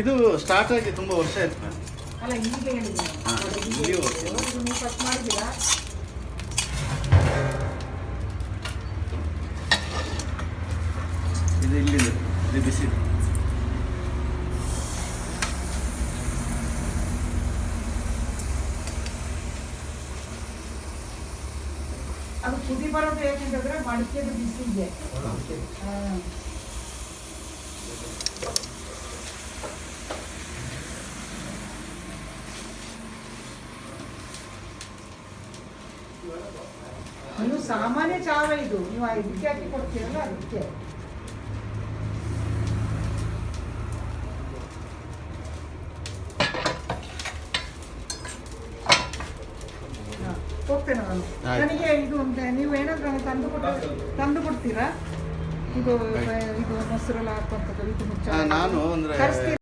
ಇದು ಸ್ಟಾರ್ಟ್ ಆಗಿ ತುಂಬ ವರ್ಷ ಆಯ್ತು ಮ್ಯಾಮ್. ಅಲ್ಲ ಈಗ ಹೇಳಿದ್ದೀನಿ ಇಲ್ಲಿ ಓಕೆ. ನೀವು ಕಟ್ ಮಾಡಿದ್ದೀರಾ? ಇದು ಇಲ್ಲಿಂದ ಇದು ಬಿಸಿ. ಅದು ಕುದಿ ಬರೋದು ಯಾಕೆಂತಂದ್ರೆ ಮಡಿಕೆದು ಬಿಸಿಗೆ. ನೀವು ಸಾಮಾನ್ಯ ಚಾವ ಇದು, ನೀವು ಇದಕ್ಕೆ ಹಾಕಿ ಕೊಡ್ತೀರಲ್ಲ ಅದಕ್ಕೆ. ಹೋಗ್ತೇನೆ ನಾನು. ನನಗೆ ಇದು ನೀವು ಏನಾದ್ರು ತಂದು ಕೊಡ್ತೀರಾ? ಇದು ಮೊಸರೆಲ್ಲ ಹಾಕುವಂಥದ್ದು ಇದು ಮುಚ್ಚ ನಾನು ಅಂದ್ರೆ